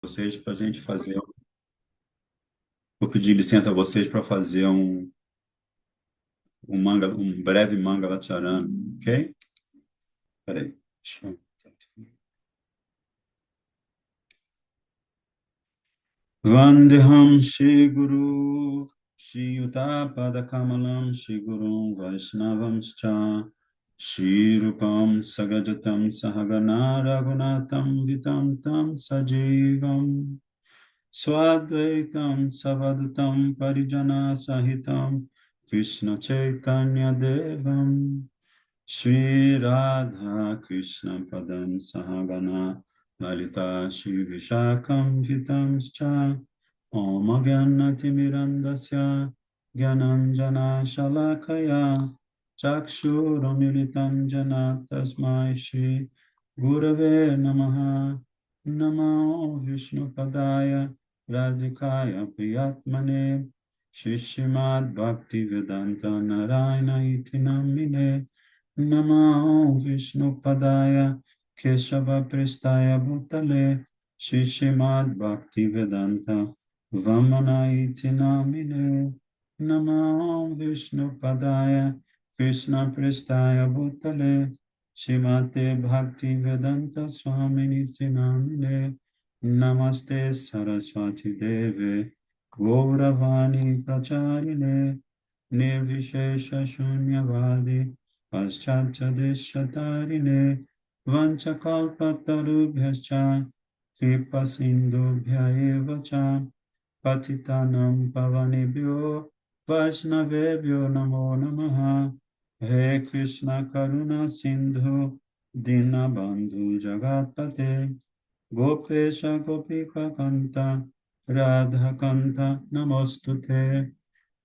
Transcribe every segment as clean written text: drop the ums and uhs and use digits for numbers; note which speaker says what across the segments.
Speaker 1: vocês para a gente fazer. Vou pedir licença a vocês para fazer um breve Mangalacharan, ok? Peraí. Deixa eu- Vandeham Shri Guru Shri Yuta Pada Kamalam Shri Guru Vaishnavam Cha Shri Rupam Sagajatam Sahagana Raghunatam Vitam Tam Sajivam Swadvaitam Savadutam Parijana Sahitam Krishna Chaitanya Devam Shri Radha Krishna Padam Sahagana Lalita Shri Vishakam Vitamscha Om Agyanati Mirandasya Gyananjana Shalakaya Chakshuramilitam Jana Tasmai Shri Gurave Namaha Namo Vishnu Padaya Radhikaya Priyatmane Shri Srimad Bhakti Vedanta Narayana Iti Namine Namo Vishnu Padaya Keshava Prestaya Bhutale Shri Srimad Bhakti Vedanta Vamana Iti Namine Namo Vishnu Padaya Krishna Prestaya Bhutale Shrimate Bhakti Vedanta Swami Iti Namine Namaste Saraswati Deve Gauravani Pracharine Nirvishesha Shunyavadi Paschatadeshatarine Vanchakalpatarubhyascha Kripa Sindhubhya eva cha Patitanam Pavanebhyo Vaishnavebhyo Namo Namaha He Krishna Karuna Sindhu Dinabandhu Jagatpate Gopesha Gopika Kanta Radha Kanta Namostute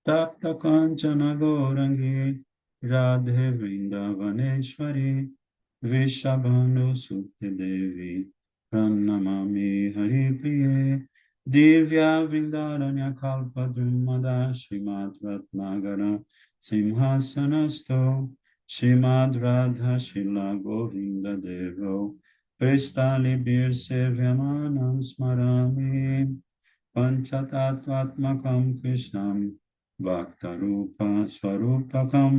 Speaker 1: Tapta Kanchana Gaurangi Radhe Vrindavaneshwari Vishabhanu Sukti Devi Pranamami Hari Priye Divya Vrindaranya Kalpa Drumada Srimad Ratnagara Simhasanasto Srimad Radha Shila Govinda Devo Prestali Bir Sevyamanam Smarami Panchatattvatmakam Krishnam Bhaktarupa Swarupakam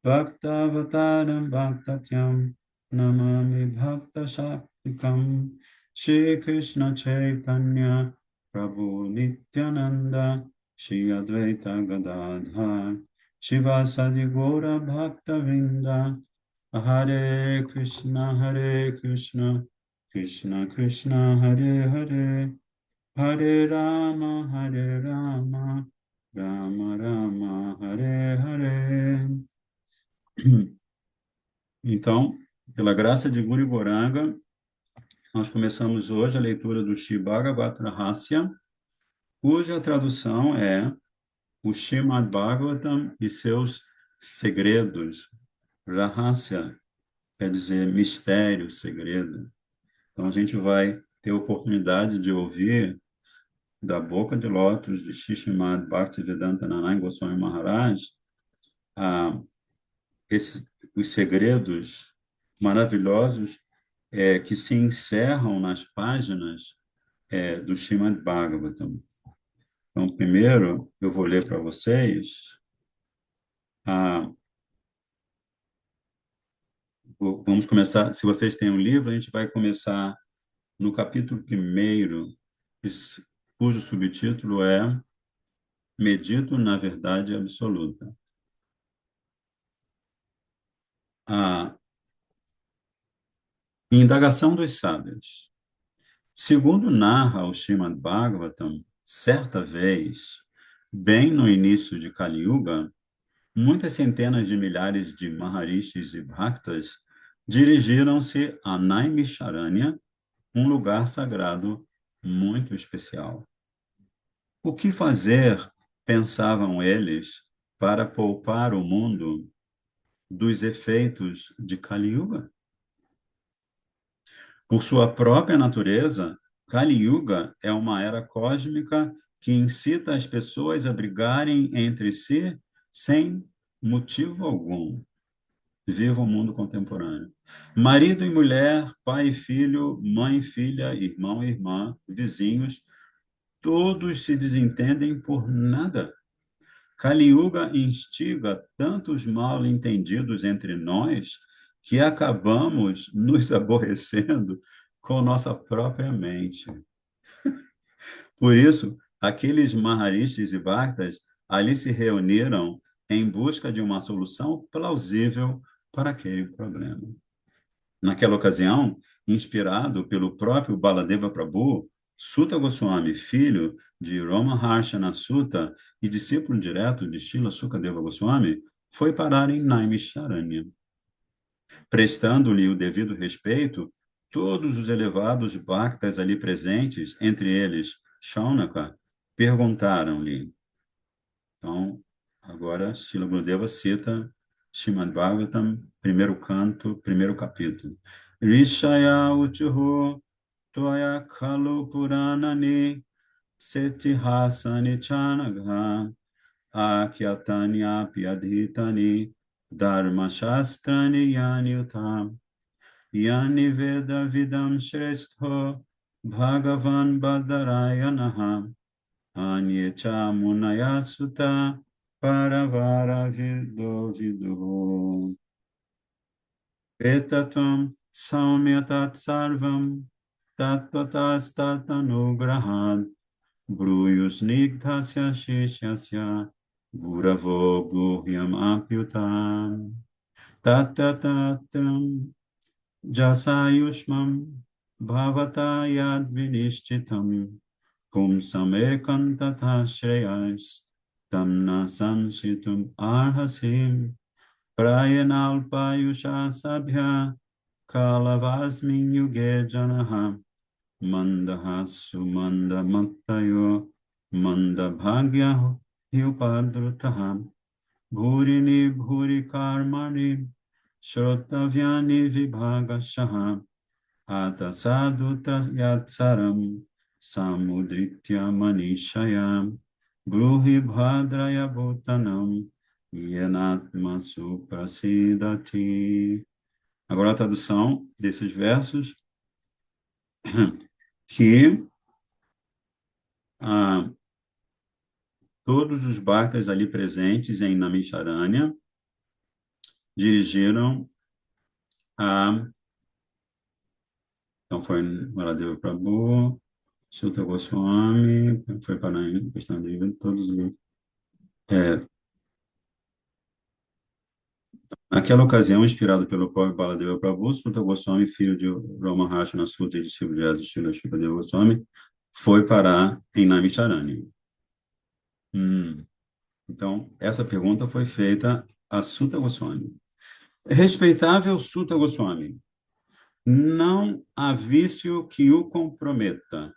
Speaker 1: Bhaktavataram Bhaktakyam Namami Bhakta Shaktikam Shri Krishna Chaitanya Prabhu Nityananda Shri Advaita Gadadhar Shivasadi Gora Bhakta Vrinda Hare Krishna Krishna Krishna Hare Hare Hare Rama, Rama Rama, Hare Hare. Então, pela graça de Guru Goranga, nós começamos hoje a leitura do Sri Bhagavata Rahasya, cuja tradução é o Srimad Bhagavatam e seus segredos. Rahasya quer dizer mistério, segredo. Então, a gente vai ter a oportunidade de ouvir da boca de lótus de Shishimad Bhaktivedanta Narayan Goswami Maharaj, ah, os segredos maravilhosos que se encerram nas páginas do Srimad Bhagavatam. Então, primeiro, eu vou ler para vocês. Vamos começar, se vocês têm um livro, a gente vai começar no capítulo 1, cujo subtítulo é Medito na Verdade Absoluta. A indagação dos sábios. Segundo narra o Srimad Bhagavatam, certa vez, bem no início de Kali Yuga, muitas centenas de milhares de Maharishis e Bhaktas dirigiram-se a Naimisharanya, um lugar sagrado muito especial. O que fazer, pensavam eles, para poupar o mundo dos efeitos de Kali Yuga? Por sua própria natureza, Kali Yuga é uma era cósmica que incita as pessoas a brigarem entre si sem motivo algum. Viva o mundo contemporâneo. Marido e mulher, pai e filho, mãe e filha, irmão e irmã, vizinhos, todos se desentendem por nada. Kali Yuga instiga tantos mal-entendidos entre nós que acabamos nos aborrecendo com nossa própria mente. Por isso, aqueles Maharishis e Bhartas ali se reuniram em busca de uma solução plausível para aquele problema. Naquela ocasião, inspirado pelo próprio Baladeva Prabhu, Sutta Goswami, filho de Ramaharshana Sutta e discípulo direto de Srila Sukadeva Goswami, foi parar em Naimisharanya. Prestando-lhe o devido respeito, todos os elevados bhaktas ali presentes, entre eles Shaunaka, perguntaram-lhe. Então, agora, Srila Gurudeva cita Srimad Bhagavatam, primeiro canto, primeiro capítulo. Rishaya uchuhu toya khalu puranani setihasani chanagha akyatanya pyadhitani dharma shastrani yani utam yani veda vidam shrestho bhagavan badarayanaha Anyecha Munaya Sutta Paravara Vido Vidu Etatam Saumyatat Sarvam Tatpatas Tatanugrahad Bruyus Nigdhasya Shishyasya Guravo Guhyam Apyutam Tatatatam Jasayushmam Bhavata Yad Vinishchitam Pumsam ekantata shreyas tamna sansitum arhasim prayanalpayusha sabhya kalavasmin yuge janaha mandahasu mandamaktayo mandabhagya hyupadrutaha bhurini bhuri karmani shrotavyani vibhagashaha Atasadhuta yatsaram samudritya manishayam bruhi bhadraya bhutanam yanatma suprasidati. Agora a tradução desses versos que todos os bhaktas ali presentes em Namisharanya dirigiram a Então, foi Baladeva Prabhu, Sutta Goswami, foi para a questão de todos os... Naquela ocasião, inspirado pelo próprio Baladeva Prabhu, Sutta Goswami, filho de Ramaharshana Sutta e discípulo de Srila Shukadeva Goswami, foi parar em Naimisharanya. Então, essa pergunta foi feita a Sutta Goswami. Respeitável Sutta Goswami, não há vício que o comprometa.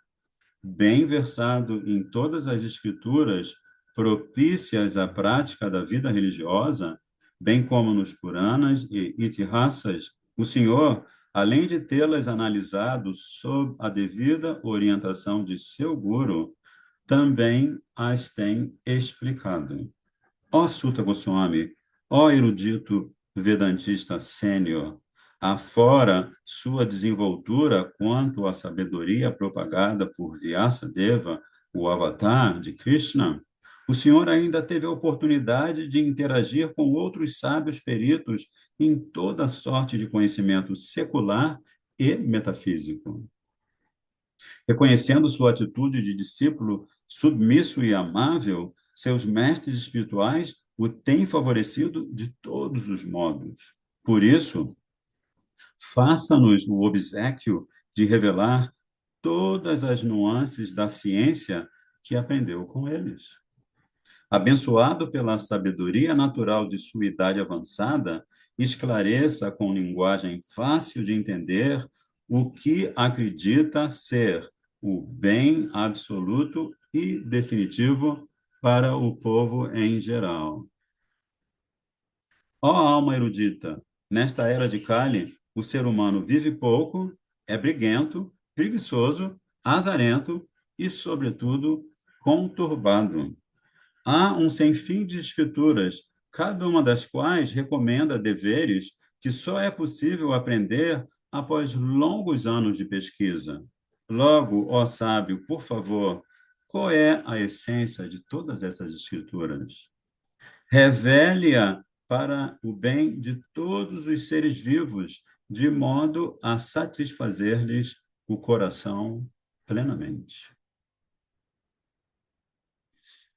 Speaker 1: Bem versado em todas as escrituras propícias à prática da vida religiosa, bem como nos Puranas e Itihasas, o Senhor, além de tê-las analisado sob a devida orientação de seu guru, também as tem explicado. Ó Sutta Goswami, ó erudito vedantista sênior, afora sua desenvoltura quanto à sabedoria propagada por Vyasadeva, o avatar de Krishna, o senhor ainda teve a oportunidade de interagir com outros sábios peritos em toda sorte de conhecimento secular e metafísico. Reconhecendo sua atitude de discípulo submisso e amável, seus mestres espirituais o têm favorecido de todos os modos. Por isso, faça-nos o obséquio de revelar todas as nuances da ciência que aprendeu com eles. Abençoado pela sabedoria natural de sua idade avançada, esclareça com linguagem fácil de entender o que acredita ser o bem absoluto e definitivo para o povo em geral. Ó alma erudita, nesta era de Kali, o ser humano vive pouco, é briguento, preguiçoso, azarento e, sobretudo, conturbado. Há um sem fim de escrituras, cada uma das quais recomenda deveres que só é possível aprender após longos anos de pesquisa. Logo, ó sábio, por favor, qual é a essência de todas essas escrituras? Revele-a para o bem de todos os seres vivos, de modo a satisfazer-lhes o coração plenamente.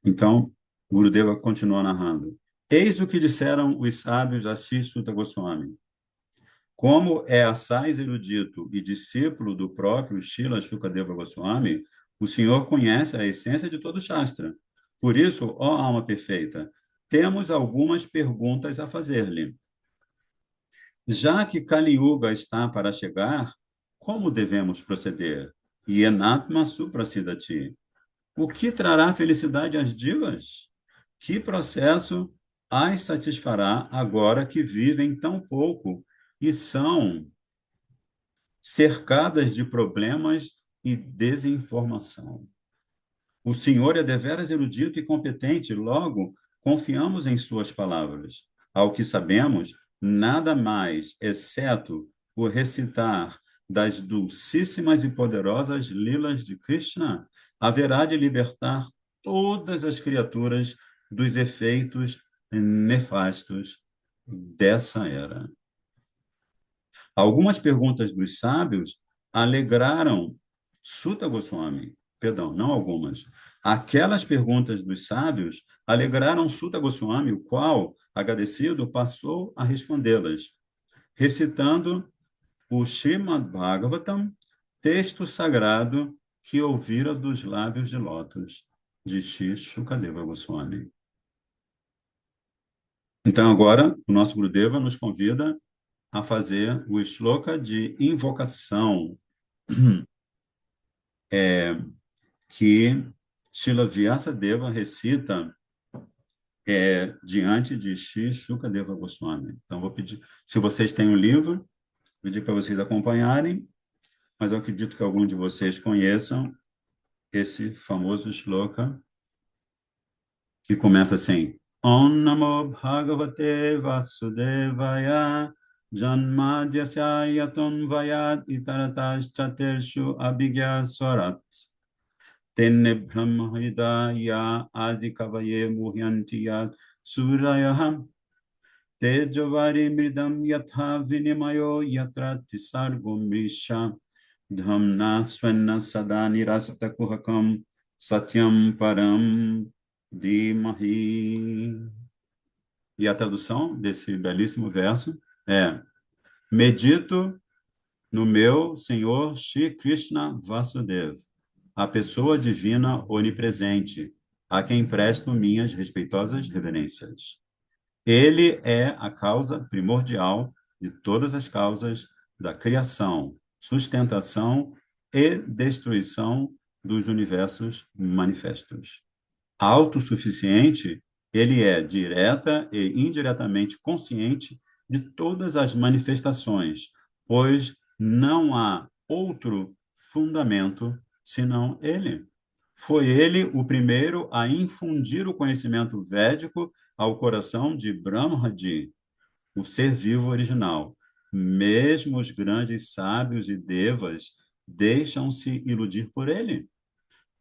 Speaker 1: Então, Gurudeva continua narrando. Eis o que disseram os sábios a Sri Sutta Goswami. Como é assaz erudito e discípulo do próprio Srila Shukadeva Goswami, o Senhor conhece a essência de todo Shastra. Por isso, ó alma perfeita, temos algumas perguntas a fazer-lhe. Já que Kali Yuga está para chegar, como devemos proceder? Yenatma Suprasidati. O que trará felicidade às divas? Que processo as satisfará agora que vivem tão pouco e são cercadas de problemas e desinformação? O Senhor é deveras erudito e competente, logo confiamos em suas palavras. Ao que sabemos, nada mais, exceto o recitar das dulcíssimas e poderosas lilas de Krishna, haverá de libertar todas as criaturas dos efeitos nefastos dessa era. Algumas perguntas dos sábios alegraram Sutta Goswami, perdão, não algumas. Aquelas perguntas dos sábios alegraram Sutta Goswami, o qual, agradecido, passou a respondê-las, recitando o Srimad Bhagavatam, texto sagrado que ouvira dos lábios de lótus de Shri Shukadeva Goswami. Então, agora, o nosso Gurudeva nos convida a fazer o shloka de invocação que Srila Vyasadeva recita diante de Shri Shukadeva Goswami. Então, vou pedir, se vocês têm um livro, vou pedir para vocês acompanharem, mas eu acredito que algum de vocês conheçam esse famoso shloka, que começa assim: Om Namo Bhagavate Vasudevaya Janmadhyasya Yaton Vayad Itaratas Chatershu Abhigya Swarat Tenne Brahma Hridaya Adi Kavaye Muhyanti Yad Surayaham Tejavari Mridam Yatha Vinimayo Yatra Tisargo Mrisha Dhamna Swenna Sadani Rasta Kuhakam Satyam Param Dhimahi. E a tradução desse belíssimo verso é: medito no meu Senhor Shri Krishna Vasudeva, a pessoa divina onipresente, a quem presto minhas respeitosas reverências. Ele é a causa primordial de todas as causas da criação, sustentação e destruição dos universos manifestos. Autossuficiente, ele é direta e indiretamente consciente de todas as manifestações, pois não há outro fundamento senão ele. Foi ele o primeiro a infundir o conhecimento védico ao coração de Brahmaji, o ser vivo original. Mesmo os grandes sábios e devas deixam-se iludir por ele,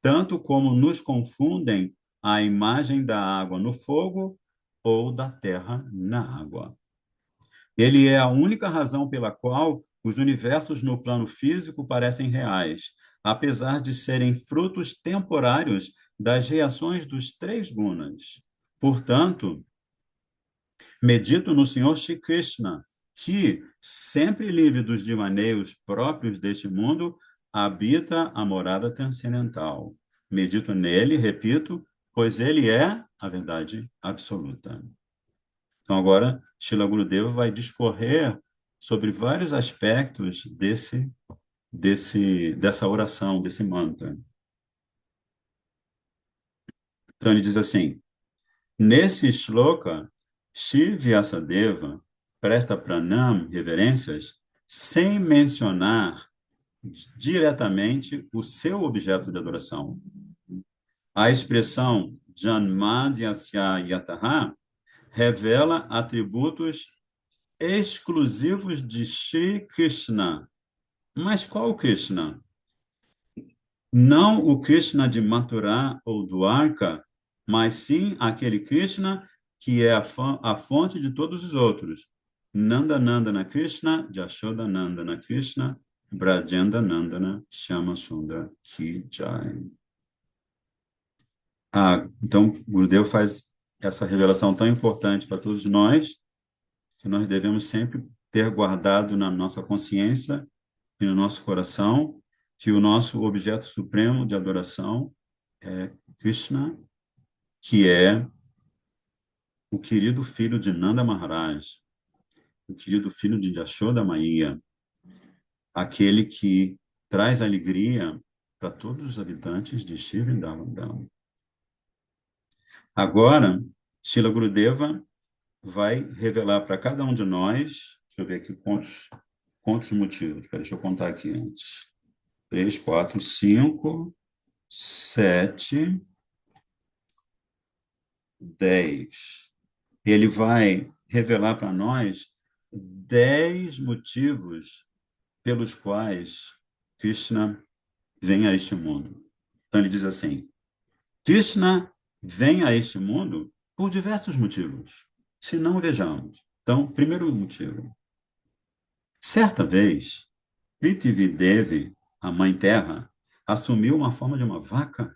Speaker 1: tanto como nos confundem a imagem da água no fogo ou da terra na água. Ele é a única razão pela qual os universos no plano físico parecem reais, apesar de serem frutos temporários das reações dos três gunas. Portanto, medito no Senhor Shri Krishna, que, sempre livre dos devaneios próprios deste mundo, habita a morada transcendental. Medito nele, repito, pois ele é a verdade absoluta. Então, agora, Srila Gurudeva vai discorrer sobre vários aspectos dessa oração, desse mantra. Então, ele diz assim: nesse shloka, Shri Vyasadeva presta pranam, reverências, sem mencionar diretamente o seu objeto de adoração. A expressão Janmadhyasya Yataha revela atributos exclusivos de Shri Krishna. Mas qual Krishna? Não o Krishna de Mathura ou Dwarka, mas sim aquele Krishna que é a fonte de todos os outros. Nanda Nandana Krishna, Jashoda Nandana Krishna, Brajenda Nandana Shama Sundar Ki Jai. Então, Gurudev faz essa revelação tão importante para todos nós, que nós devemos sempre ter guardado na nossa consciência e no nosso coração, que o nosso objeto supremo de adoração é Krishna, que é o querido filho de Nanda Maharaj, o querido filho de Jashoda Maiya, aquele que traz alegria para todos os habitantes de Shri Vrindavan. Agora, Srila Gurudeva vai revelar para cada um de nós, deixa eu ver aqui quantos motivos, deixa eu contar aqui antes. 3, 4, 5, 7, 10. Ele vai revelar para nós 10 motivos pelos quais Krishna vem a este mundo. Então ele diz assim: Krishna vem a este mundo por diversos motivos. Se não, vejamos. Então, primeiro motivo. Certa vez, Prithvi Devi, a Mãe Terra, assumiu uma forma de uma vaca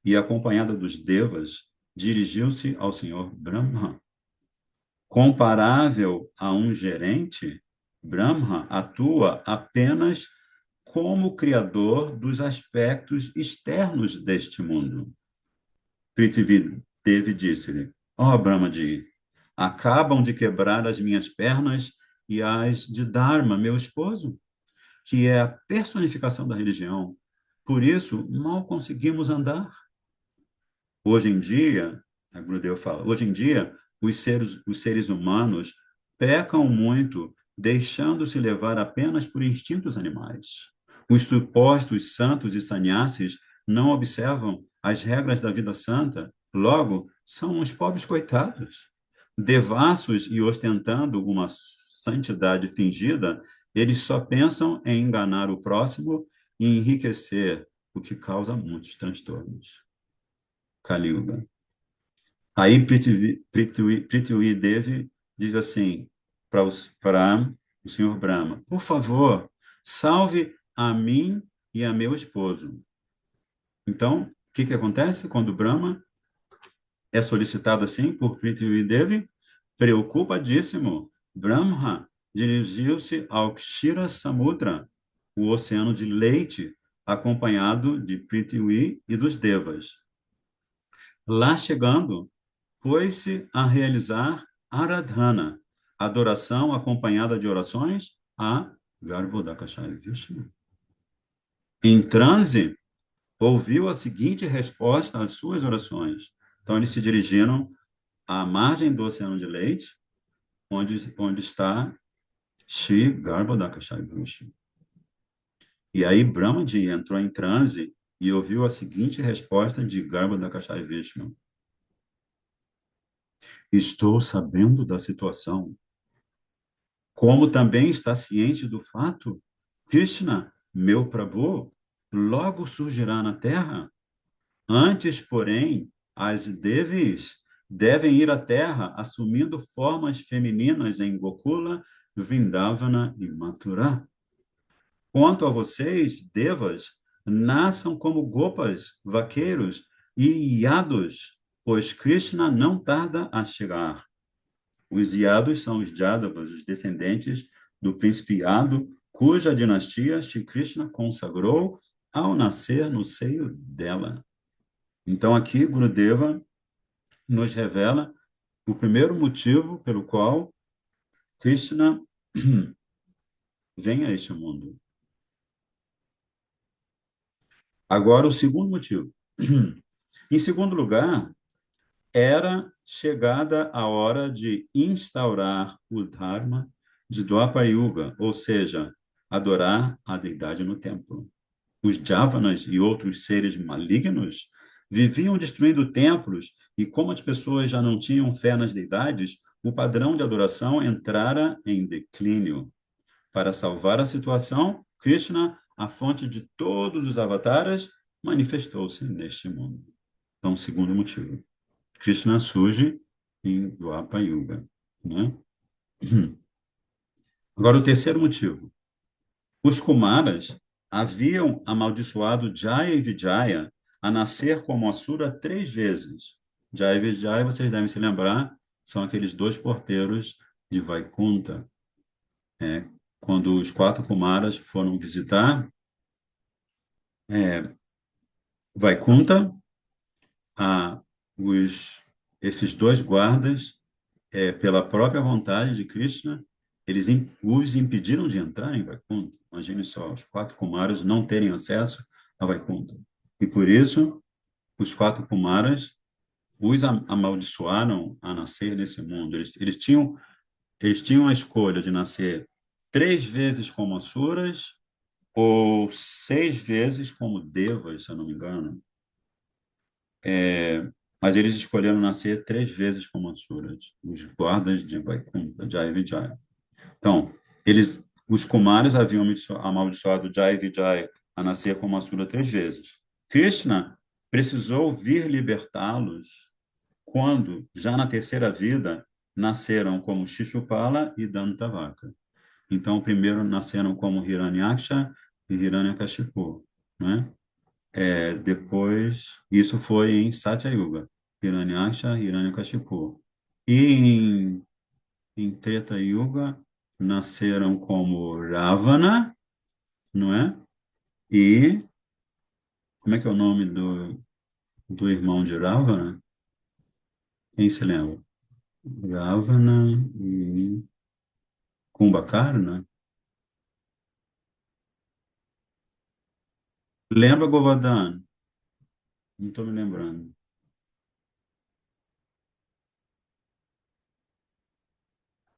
Speaker 1: e, acompanhada dos devas, dirigiu-se ao Senhor Brahma. Comparável a um gerente, Brahma atua apenas como criador dos aspectos externos deste mundo. Prithvi Devi disse-lhe: Ó Brahmaji, acabam de quebrar as minhas pernas e as de Dharma, meu esposo, que é a personificação da religião. Por isso, mal conseguimos andar. Hoje em dia, a Gurudev fala, hoje em dia, os seres humanos pecam muito, deixando-se levar apenas por instintos animais. Os supostos santos e sannyasis não observam as regras da vida santa, logo, são uns pobres coitados. Devassos e ostentando uma santidade fingida, eles só pensam em enganar o próximo e enriquecer, o que causa muitos transtornos. Kali Yuga. Aí Prithvi Devi diz assim para o senhor Brahma: por favor, salve a mim e a meu esposo. Então, o que acontece quando Brahma é solicitado assim por Prithvi Devi? Preocupadíssimo, Brahma dirigiu-se ao Kshira Samudra, o oceano de leite, acompanhado de Prithvi e dos Devas. Lá chegando, pôs-se a realizar Aradhana, adoração acompanhada de orações a Garbhodakashaya Vishnu. Em transe, ouviu a seguinte resposta às suas orações. Então, eles se dirigiram à margem do Oceano de Leite, onde está Shri Garbhodakashaya Vishnu. E aí, Brahmaji entrou em transe e ouviu a seguinte resposta de Garbhodakashaya Vishnu: estou sabendo da situação. Como também está ciente do fato, Krishna, meu Prabhu, logo surgirá na terra. Antes, porém, as Devis devem ir à terra assumindo formas femininas em Gokula, Vrindavana e Mathura. Quanto a vocês, Devas, nasçam como Gopas, vaqueiros e Yados, pois Krishna não tarda a chegar. Os Yados são os Jadavas, os descendentes do príncipe Yadu, cuja dinastia Shri Krishna consagrou ao nascer no seio dela. Então, aqui, Gurudeva nos revela o primeiro motivo pelo qual Krishna vem a este mundo. Agora, o segundo motivo. Em segundo lugar, era chegada a hora de instaurar o Dharma de Dwapara Yuga, ou seja, adorar a deidade no templo. Os Javanas e outros seres malignos viviam destruindo templos e, como as pessoas já não tinham fé nas deidades, o padrão de adoração entrara em declínio. Para salvar a situação, Krishna, a fonte de todos os avataras, manifestou-se neste mundo. Então, segundo motivo, Krishna surge em Dwapara Yuga, né? Agora, o terceiro motivo. Os Kumaras haviam amaldiçoado Jaya e Vijaya a nascer como Asura 3 vezes. Jaya e Vijaya, vocês devem se lembrar, são aqueles dois porteiros de Vaikunta. Quando os 4 Kumaras foram visitar Vaikunta, a, esses dois guardas, pela própria vontade de Krishna, eles os impediram de entrar em Vaikunta. Imagine só, os 4 Kumaras não terem acesso a Vaikunta. E por isso, os 4 Kumaras os amaldiçoaram a nascer nesse mundo. Eles tinham a escolha de nascer 3 vezes como asuras ou 6 vezes como devas, se eu não me engano. Mas eles escolheram nascer 3 vezes como asuras, os guardas de Vaikunta, Jaya e Vijaya. Então, os Kumaras haviam amaldiçoado Jaya e Vijaya a nascer como asura 3 vezes. Krishna precisou vir libertá-los quando, já na terceira vida, nasceram como Shishupala e Dantavaka. Então, primeiro nasceram como Hiranyaksha e Hiranyakashipu, né? Depois, isso foi em Satya Yuga, Hiranyaksha, Hiranyakashipu. E em Treta Yuga, nasceram como Ravana, não é? E, como é que é o nome do irmão de Ravana? Quem se lembra? Ravana e Kumbhakarna? Lembra, Govardhan? Não estou me lembrando.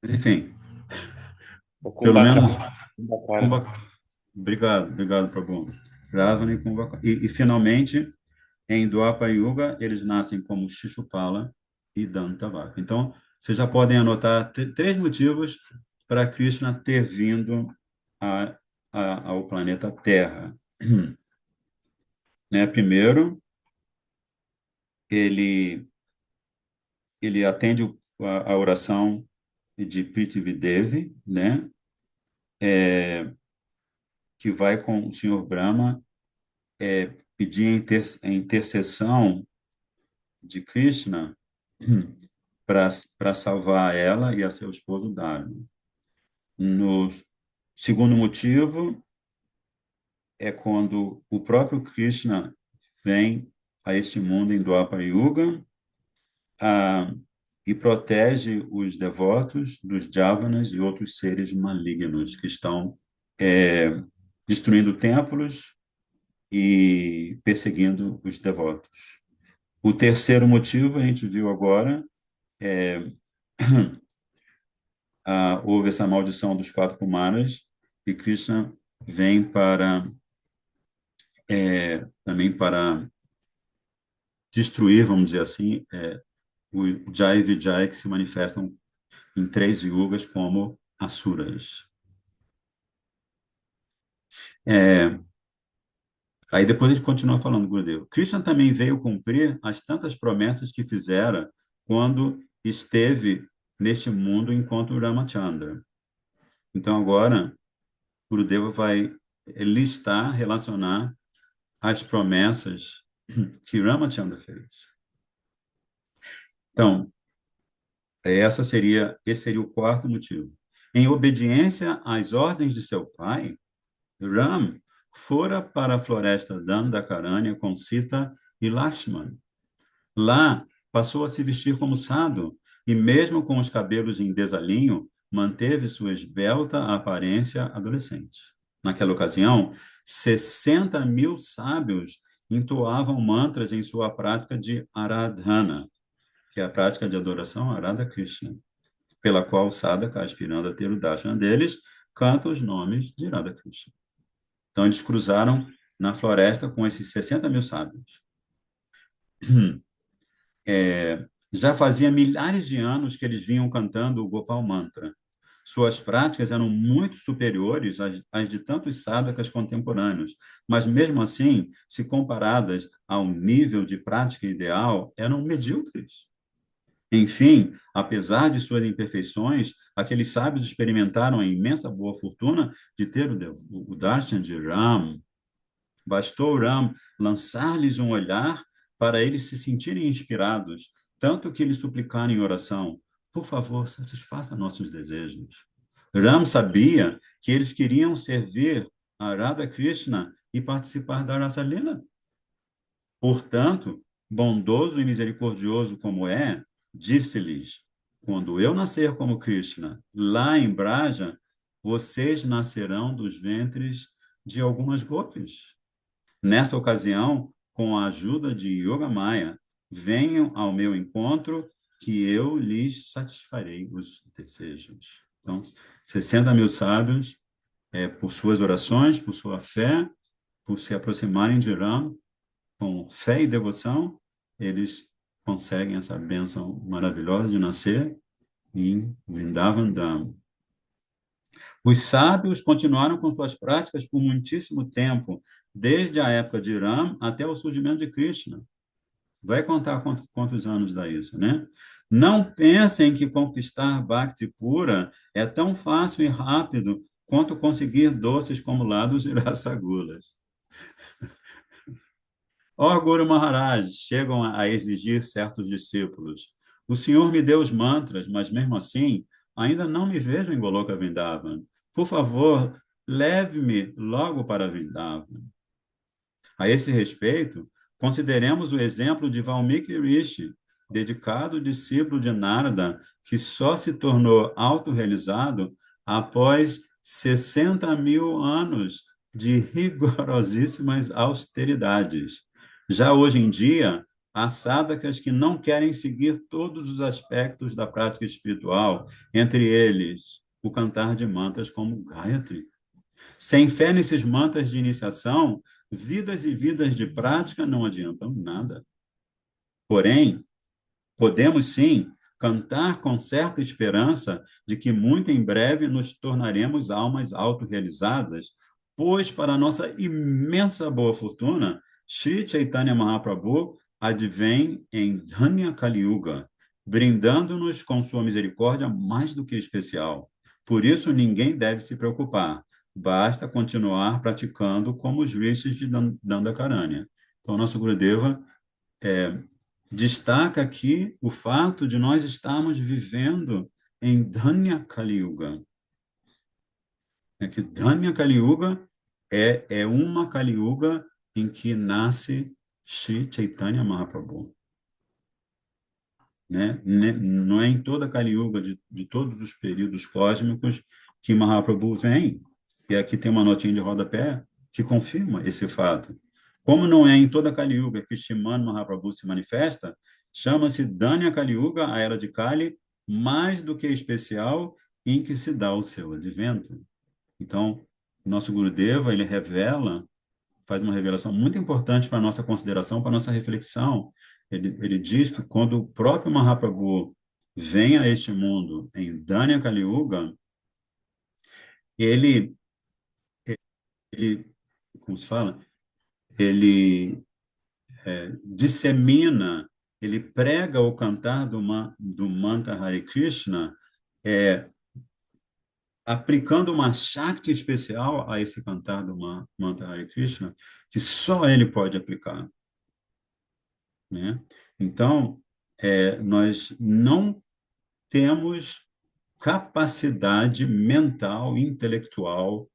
Speaker 1: Enfim,
Speaker 2: O
Speaker 1: pelo menos
Speaker 2: Kumbhakarna. Kumbhakarna.
Speaker 1: Kumbhakarna. Obrigado, Prabhu. Ravana e Kumbhakarna. E finalmente, em Dwapara Yuga, eles nascem como Shishupala e Dantavaka. Então, vocês já podem anotar 3 motivos para Krishna ter vindo a, ao planeta Terra. Né? Primeiro, ele, ele atende a oração de Prithvi Devi, né? Que vai com o Senhor Brahma pedir a intercessão de Krishna para salvar ela e a seu esposo Dharma. No segundo motivo é quando o próprio Krishna vem a este mundo em Dwapara Yuga ah, e protege os devotos dos Javanas e outros seres malignos que estão destruindo templos e perseguindo os devotos. O terceiro motivo a gente viu agora, houve essa maldição dos 4 Kumaras e Krishna vem também para destruir, vamos dizer assim, o Jai e Vijay que se manifestam em 3 yugas como asuras. É, Aí depois ele continua falando, Gurudev. Krishna também veio cumprir as tantas promessas que fizera quando esteve neste mundo enquanto Ramachandra. Então agora, Gurudeva vai listar, relacionar as promessas que Ramachandra fez. Então, esse seria o quarto motivo. Em obediência às ordens de seu pai, Ram fora para a floresta Dandakaranya com Sita e Lakshman. Lá, passou a se vestir como sado e, mesmo com os cabelos em desalinho, manteve sua esbelta aparência adolescente. Naquela ocasião, 60.000 sábios entoavam mantras em sua prática de Aradhana, que é a prática de adoração a Radha Krishna, pela qual o sadhaka, aspirando a ter o darshan deles, canta os nomes de Radha Krishna. Então, eles cruzaram na floresta com esses 60.000 sábios. Já fazia milhares de anos que eles vinham cantando o Gopal Mantra. Suas práticas eram muito superiores às de tantos sadhakas contemporâneos, mas mesmo assim, se comparadas ao nível de prática ideal, eram medíocres. Enfim, apesar de suas imperfeições, aqueles sábios experimentaram a imensa boa fortuna de ter o darshan de Ram. Bastou Ram lançar-lhes um olhar para eles se sentirem inspirados, tanto que lhe suplicaram em oração: por favor, satisfaça nossos desejos. Ram sabia que eles queriam servir a Radha Krishna e participar da Rasa Lila. Portanto, bondoso e misericordioso como é, disse-lhes: quando eu nascer como Krishna, lá em Braja, vocês nascerão dos ventres de algumas gopis. Nessa ocasião, com a ajuda de Yogamaya, venham ao meu encontro que eu lhes satisfarei os desejos. Então, 60 mil sábios, por suas orações, por sua fé, por se aproximarem de Rama, com fé e devoção, eles conseguem essa bênção maravilhosa de nascer em Vrindavan Dham. Os sábios continuaram com suas práticas por muitíssimo tempo, desde a época de Ram até o surgimento de Krishna. Vai contar quantos anos dá isso, né? Não pensem que conquistar Bhakti pura é tão fácil e rápido quanto conseguir doces como lá dos Rasagulas. Ó Guru Maharaj, chegam a exigir certos discípulos. O Senhor me deu os mantras, mas mesmo assim, ainda não me vejo em Goloka Vrindavan. Por favor, leve-me logo para Vrindavan. A esse respeito, consideremos o exemplo de Valmiki Rishi, dedicado discípulo de Narada, que só se tornou autorrealizado após 60 mil anos de rigorosíssimas austeridades. Já hoje em dia, há sadhakas que não querem seguir todos os aspectos da prática espiritual, entre eles o cantar de mantras como Gayatri. Sem fé nesses mantras de iniciação, vidas e vidas de prática não adiantam nada. Porém, podemos sim cantar com certa esperança de que muito em breve nos tornaremos almas autorrealizadas, pois, para nossa imensa boa fortuna, Sri Chaitanya Mahaprabhu advém em Dhanya Kali Yuga, brindando-nos com sua misericórdia mais do que especial. Por isso, ninguém deve se preocupar. Basta continuar praticando como os rishis de Dandakaranya. Então, nosso Gurudeva destaca aqui o fato de nós estarmos vivendo em Dhanya Kali Yuga. É que Dhanya Kali Yuga é uma Kali Yuga em que nasce Sri Chaitanya Mahaprabhu. Né? Não é em toda Kali Yuga de todos os períodos cósmicos que Mahaprabhu vem. E aqui tem uma notinha de rodapé que confirma esse fato. Como não é em toda Kali Yuga que Shrimad Mahaprabhu se manifesta, chama-se Dhanya Kali Yuga, a era de Kali, mais do que especial em que se dá o seu advento. Então, nosso Gurudeva, ele revela, faz uma revelação muito importante para a nossa consideração, para a nossa reflexão. Ele diz que quando o próprio Mahaprabhu vem a este mundo em Dhanya Kali Yuga, ele, ele, como se fala, ele dissemina, ele prega o cantar do mantra Hare Krishna, é, aplicando uma Shakti especial a esse cantar do mantra Hare Krishna, que só ele pode aplicar. Né? Então, nós não temos capacidade mental, intelectual,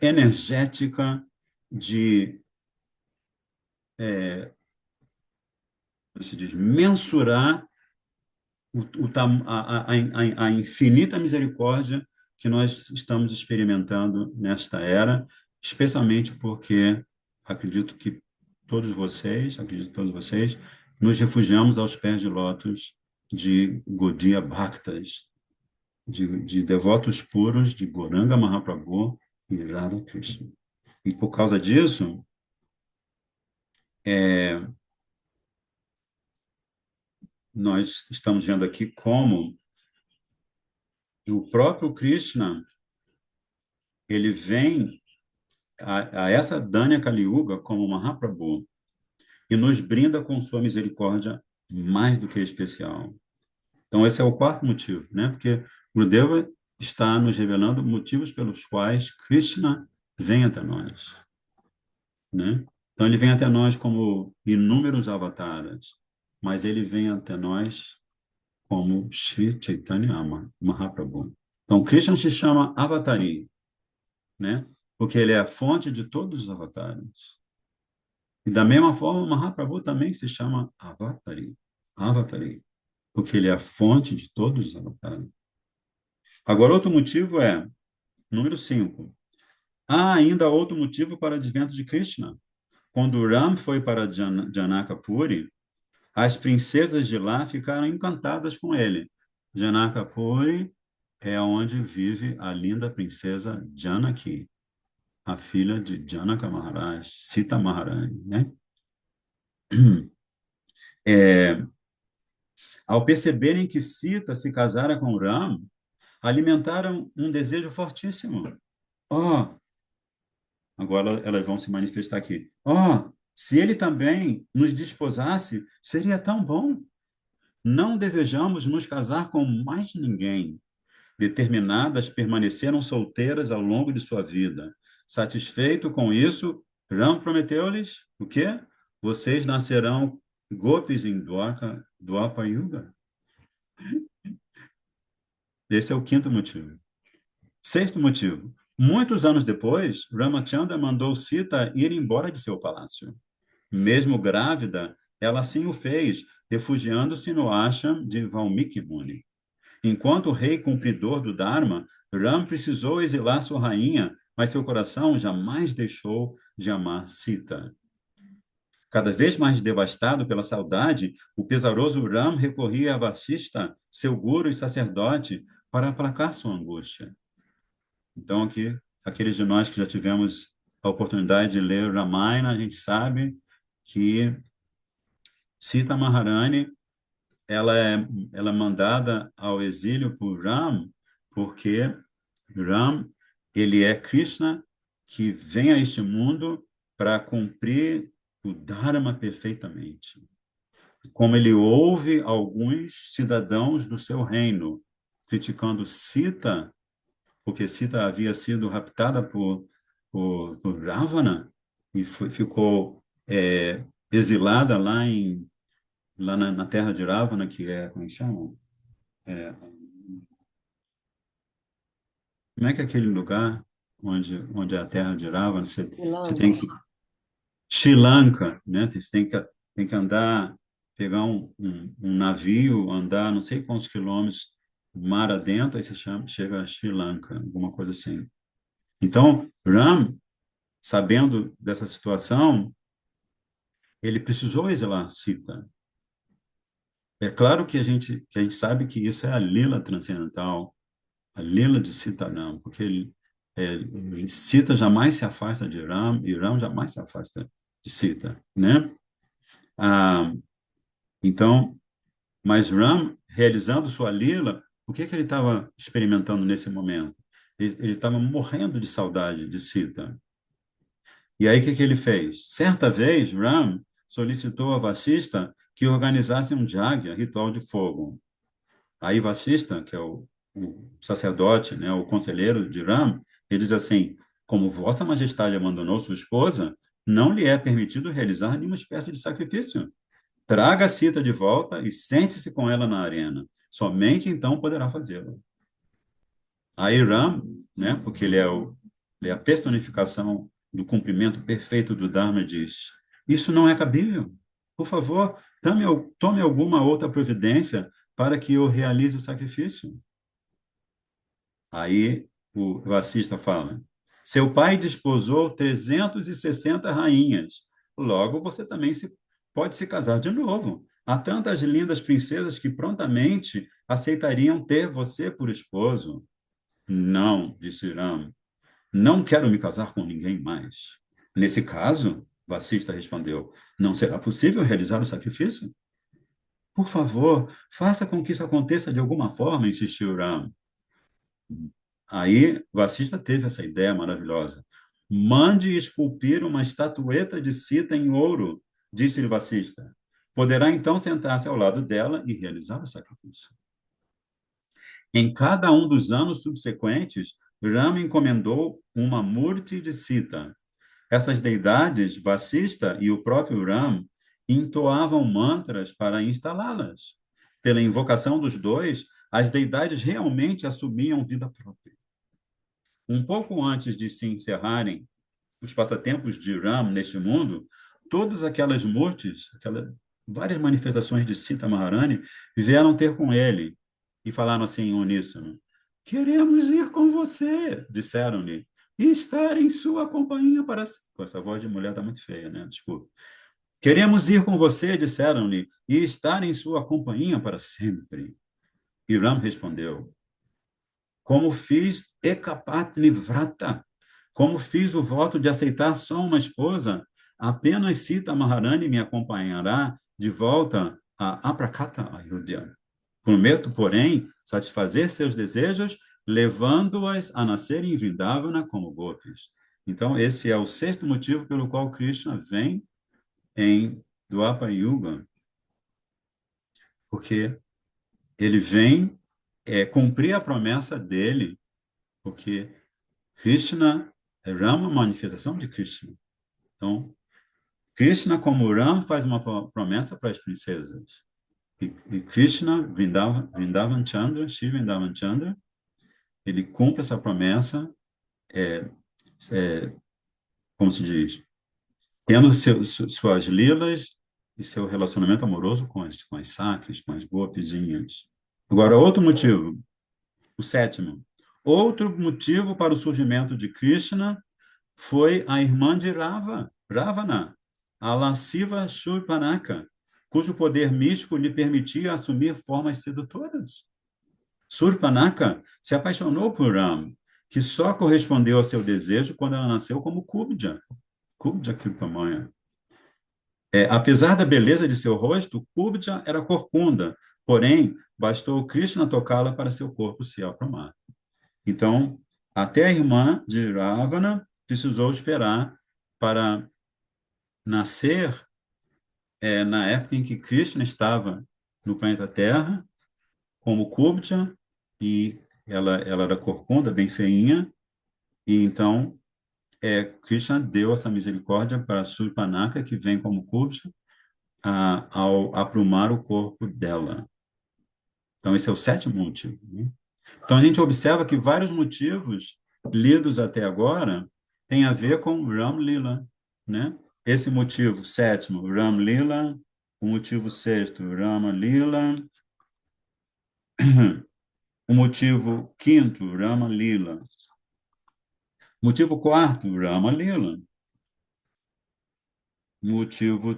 Speaker 1: energética de, como se diz, mensurar a infinita misericórdia que nós estamos experimentando nesta era, especialmente porque acredito que todos vocês, nos refugiamos aos pés de lótus de Gaudiya Bhaktas, de devotos puros de Gauranga Mahaprabhu e Radha Krishna. E por causa disso, é, nós estamos vendo aqui como o próprio Krishna, ele vem a essa Danya Kali Yuga como Mahaprabhu e nos brinda com sua misericórdia mais do que especial. Então, esse é o quarto motivo, né? Porque Gurudeva está nos revelando motivos pelos quais Krishna vem até nós, né? Então, ele vem até nós como inúmeros avataras, mas ele vem até nós como Sri Chaitanya Mahaprabhu. Então, Krishna se chama Avatari, né? Porque ele é a fonte de todos os avatares. E da mesma forma, Mahaprabhu também se chama Avatari, Avatari, porque ele é a fonte de todos os avatares. Agora, outro motivo é, número 5. Há ainda outro motivo para o advento de Krishna. Quando Ram foi para Janakapuri, as princesas de lá ficaram encantadas com ele. Janakapuri é onde vive a linda princesa Janaki, a filha de Janaka Maharaj, Sita Maharani, né? É, ao perceberem que Sita se casara com Ram, alimentaram um desejo fortíssimo. Oh, agora elas vão se manifestar aqui. Oh, se ele também nos desposasse, seria tão bom. Não desejamos nos casar com mais ninguém. Determinadas, permaneceram solteiras ao longo de sua vida. Satisfeito com isso, Ram prometeu-lhes o quê? Vocês nascerão gopis em Dwapara Yuga. Esse é o quinto motivo. Sexto motivo. Muitos anos depois, Ramachandra mandou Sita ir embora de seu palácio. Mesmo grávida, ela assim o fez, refugiando-se no ashram de Valmiki Muni. Enquanto o rei cumpridor do Dharma, Ram precisou exilar sua rainha, mas seu coração jamais deixou de amar Sita. Cada vez mais devastado pela saudade, o pesaroso Ram recorria a Vasista, seu guru e sacerdote, para aplacar sua angústia. Então, aqui, aqueles de nós que já tivemos a oportunidade de ler Ramayana, a gente sabe que Sita Maharani ela é mandada ao exílio por Ram, porque Ram ele é Krishna que vem a este mundo para cumprir o Dharma perfeitamente. Como ele ouve alguns cidadãos do seu reino criticando Sita, porque Sita havia sido raptada por Ravana e ficou exilada lá na terra de Ravana, que é, como é que chama? É, como é que é aquele lugar onde é a terra de Ravana? Você tem que... Sri Lanka, né? Você tem que andar, pegar um navio, andar não sei quantos quilômetros mar adentro, aí você chega a Sri Lanka, alguma coisa assim. Então, Ram, sabendo dessa situação, ele precisou exilar Sita. É claro que a gente sabe que isso é a lila transcendental, a lila de Sita Ram, porque Sita jamais se afasta de Ram e Ram jamais se afasta de Sita, né? Ah, então, mas Ram, realizando sua lila, o que ele estava experimentando nesse momento? Ele estava morrendo de saudade de Sita. E aí, o que ele fez? Certa vez, Ram solicitou a Vasista que organizasse um yagya, ritual de fogo. Aí, Vasista, que é o sacerdote, né, o conselheiro de Ram, ele diz assim: como Vossa Majestade abandonou sua esposa, não lhe é permitido realizar nenhuma espécie de sacrifício. Traga a Sita de volta e sente-se com ela na arena. Somente então poderá fazê-lo. Aí Ram, né, porque ele é a personificação do cumprimento perfeito do Dharma, diz: isso não é cabível. Por favor, tome alguma outra providência para que eu realize o sacrifício. Aí o Vasista fala: seu pai desposou 360 rainhas. Logo, você também pode se casar de novo. Há tantas lindas princesas que prontamente aceitariam ter você por esposo. Não, disse Ram, não quero me casar com ninguém mais. Nesse caso, Vasista respondeu, não será possível realizar o sacrifício? Por favor, faça com que isso aconteça de alguma forma, insistiu Ram. Aí, Vasista teve essa ideia maravilhosa. Mande esculpir uma estatueta de Sita em ouro, disse-lhe Vasista. Poderá então sentar-se ao lado dela e realizar o sacrifício. Em cada um dos anos subsequentes, Rama encomendou uma Murti de Sita. Essas deidades, Vasista e o próprio Ram, entoavam mantras para instalá-las. Pela invocação dos dois, as deidades realmente assumiam vida própria. Um pouco antes de se encerrarem os passatempos de Ram neste mundo, todas aquelas murtis, várias manifestações de Sita Maharani, vieram ter com ele e falaram assim em uníssono: Queremos ir com você, disseram-lhe, e estar em sua companhia para. Essa voz de mulher está muito feia, né? Desculpa. Queremos ir com você, disseram-lhe, e estar em sua companhia para sempre. E Ram respondeu: Como fiz Ekapat Livrata, como fiz o voto de aceitar só uma esposa, apenas Sita Maharani me acompanhará de volta a Aprakata Ayodhya. Prometo, porém, satisfazer seus desejos, levando-as a nascer em Vrindavana como gopis. Então, esse é o sexto motivo pelo qual Krishna vem em Dwapara Yuga, porque ele vem cumprir a promessa dele, porque Krishna é Rama, manifestação de Krishna. Então, Krishna, como Ram, faz uma promessa para as princesas. E Krishna, Vrindavan Chandra, Shiva Vrindavan Chandra, ele cumpre essa promessa, é, é, como se diz, tendo suas lilas e seu relacionamento amoroso com as sakis, com as gopizinhas. Agora, outro motivo, o sétimo. Outro motivo para o surgimento de Krishna foi a irmã de Ravana, a lasciva Shurpanaka, cujo poder místico lhe permitia assumir formas sedutoras. Surpanaka se apaixonou por Ram, que só correspondeu ao seu desejo quando ela nasceu como Kubja Kripamaya. Apesar da beleza de seu rosto, Kubja era corcunda, porém, bastou Krishna tocá-la para seu corpo se aprumar. Então, até a irmã de Ravana precisou esperar para nascer na época em que Krishna estava no planeta Terra, como Kubja, e ela era corcunda, bem feinha, e então Krishna deu essa misericórdia para Surpanaka, que vem como Kubja, ao aprumar o corpo dela. Então, esse é o sétimo motivo. Né? Então, a gente observa que vários motivos lidos até agora têm a ver com Ram Lila, né? Esse motivo sétimo, Ram Lila, o motivo sexto, Rama Lila, o motivo quinto, Rama Lila, motivo quarto, Rama Lila, motivo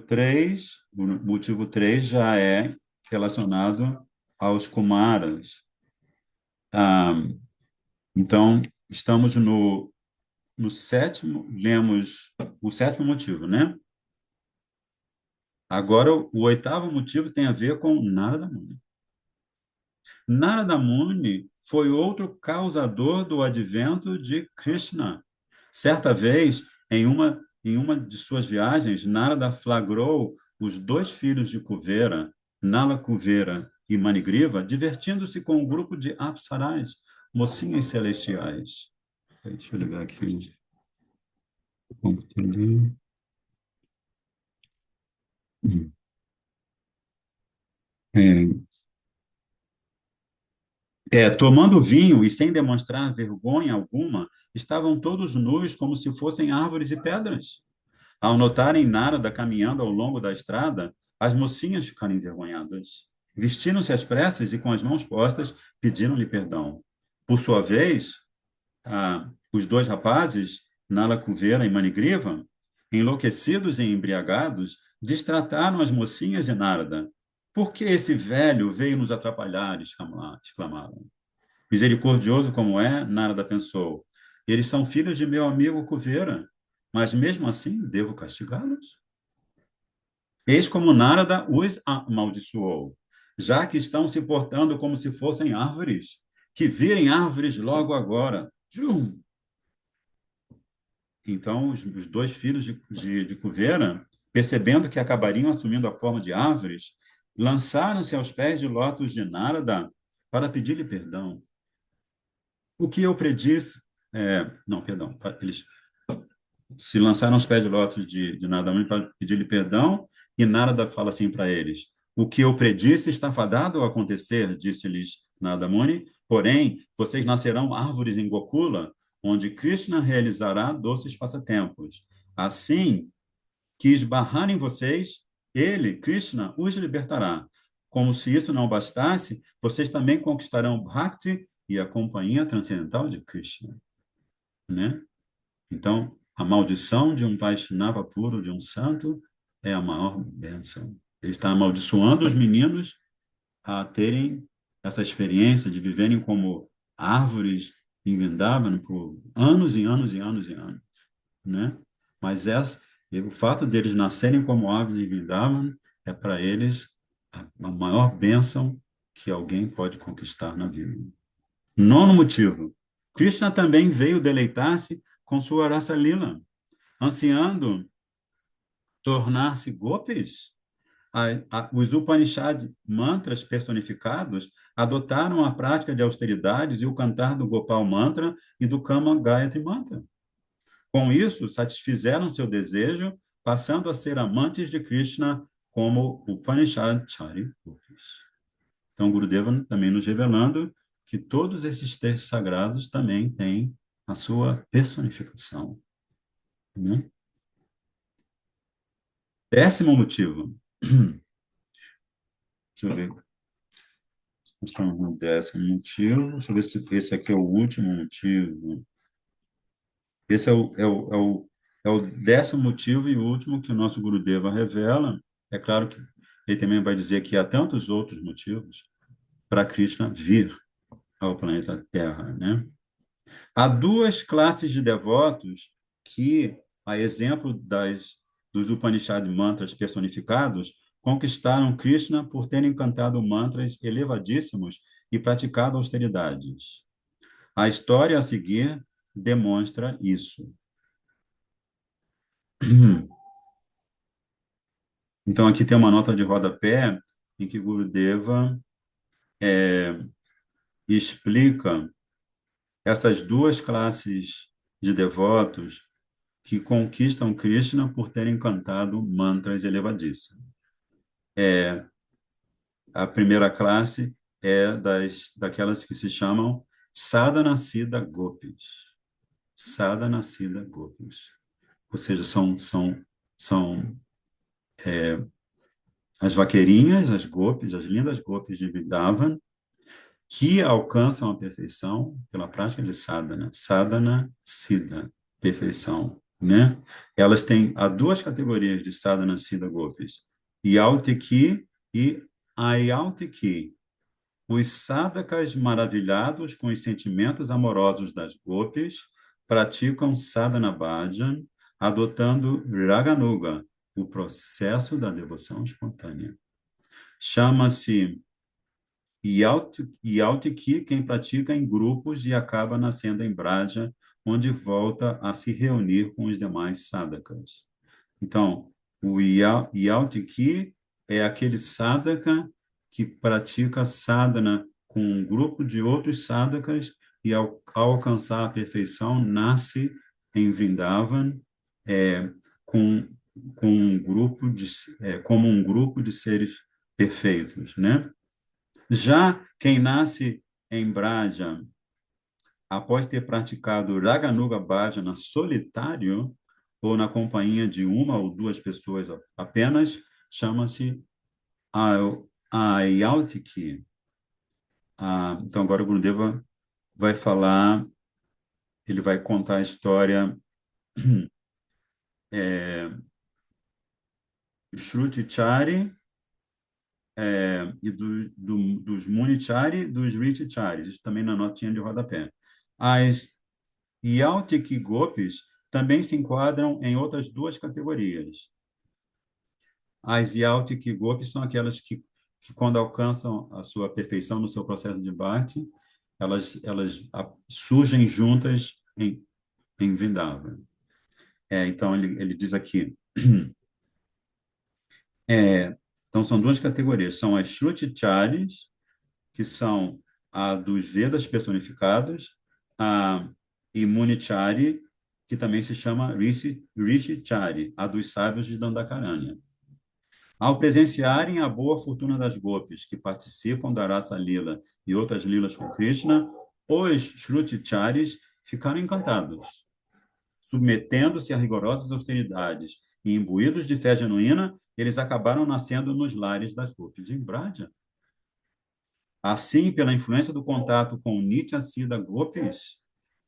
Speaker 1: três já é relacionado aos Kumaras. Então, estamos no sétimo, lemos o sétimo motivo, né? Agora, o oitavo motivo tem a ver com Narada Muni. Narada Muni foi outro causador do advento de Krishna. Certa vez, em uma de suas viagens, Narada flagrou os dois filhos de Kuvera, Nala Kuvera e Manigriva, divertindo-se com um grupo de apsaras, mocinhas celestiais. Deixa eu ligar aqui. É, tomando vinho e sem demonstrar vergonha alguma, estavam todos nus como se fossem árvores e pedras. Ao notarem Narada caminhando ao longo da estrada, as mocinhas ficaram envergonhadas. Vestiram-se às pressas e, com as mãos postas, pediram-lhe perdão. Por sua vez, os dois rapazes, Nala Kuvera e Manigriva, enlouquecidos e embriagados, distrataram as mocinhas e Narada. Por que esse velho veio nos atrapalhar? Exclamaram. Misericordioso como é, Narada pensou. Eles são filhos de meu amigo Kuvera, mas mesmo assim devo castigá-los? Eis como Narada os amaldiçoou. já que estão se portando como se fossem árvores, que virem árvores logo agora. Tchum! Então, os dois filhos de Kuvera, percebendo que acabariam assumindo a forma de árvores, lançaram-se aos pés de Lotus de Narada para pedir-lhe perdão. O que eu predisse... não, perdão. Eles se lançaram aos pés de Lotus de Narada Muni para pedir-lhe perdão, e Narada fala assim para eles: o que eu predisse está fadado a acontecer, disse-lhes Narada Muni, porém, vocês nascerão árvores em Gokula, onde Krishna realizará doces passatempos. Assim que esbarrarem vocês, ele, Krishna, os libertará. Como se isso não bastasse, vocês também conquistarão Bhakti e a companhia transcendental de Krishna, né? Então, a maldição de um Vaishnava puro, de um santo, é a maior bênção. Ele está amaldiçoando os meninos a terem essa experiência de viverem como árvores em Vrindavan por anos e anos e anos e anos, né? Mas o fato deles nascerem como árvores em Vrindavan é para eles a maior bênção que alguém pode conquistar na vida. Nono motivo. Krishna também veio deleitar-se com sua raça lila, ansiando tornar-se gopis. Os Upanishad mantras personificados adotaram a prática de austeridades e o cantar do Gopal Mantra e do Kama Gayatri Mantra. Com isso, satisfizeram seu desejo, passando a ser amantes de Krishna como Upanishad Chari Gopis. Então, Gurudeva também nos revelando que todos esses textos sagrados também têm a sua personificação, né? Décimo motivo. Deixa eu ver. Estamos no décimo motivo. Deixa eu ver se esse aqui é o último motivo. Esse é o décimo motivo e o último que o nosso Gurudeva revela. É claro que ele também vai dizer que há tantos outros motivos para Krishna vir ao planeta Terra, né? Há duas classes de devotos que, a exemplo dos Upanishad mantras personificados, conquistaram Krishna por terem cantado mantras elevadíssimos e praticado austeridades. A história a seguir demonstra isso. Então, aqui tem uma nota de rodapé em que Gurudeva explica essas duas classes de devotos que conquistam Krishna por terem cantado mantras elevadíssimos. A primeira classe é daquelas que se chamam Sadhana Siddha Gopis. Sadhana Siddha Gopis. Ou seja, são as vaqueirinhas, as gopis, as lindas gopis de Vrindavan, que alcançam a perfeição pela prática de sadhana. Sadhana Siddha, perfeição, né? Há duas categorias de sadhana Siddha Gopis, Yautiki e Ayautiki. Os sadhakas maravilhados com os sentimentos amorosos das gopis praticam sadhana bhajan, adotando raganuga, o processo da devoção espontânea. Chama-se Yautiki quem pratica em grupos e acaba nascendo em Braja, onde volta a se reunir com os demais sadhakas. Então, o Yautiki é aquele sadhaka que pratica sadhana com um grupo de outros sadhakas e, ao alcançar a perfeição, nasce em Vrindavan com, como um grupo de seres perfeitos, né? Já quem nasce em Braja, após ter praticado Raganuga Bhajana solitário, ou na companhia de uma ou duas pessoas apenas, chama-se Ayautiki. Então, agora o Gurudeva vai falar, ele vai contar a história do Shrutichari e dos Munichari, dos Richicharis, isso também na notinha de rodapé. As Yautiki Gopis também se enquadram em outras duas categorias. As Yautiki Gopis são aquelas que que quando alcançam a sua perfeição no seu processo de bhakti, elas surgem juntas em Vrindavan. Então, ele diz aqui, então são duas categorias, são as Shruticharis, que são a dos Vedas personificados, a e Munichari, que também se chama Rishichari, a dos sábios de Dandakaranya. Ao presenciarem a boa fortuna das gopis que participam da Rasa Lila e outras lilas com Krishna, os Shruticharis ficaram encantados. Submetendo-se a rigorosas austeridades e imbuídos de fé genuína, eles acabaram nascendo nos lares das gopis em Braja. Assim, pela influência do contato com Nitya Siddha Gopis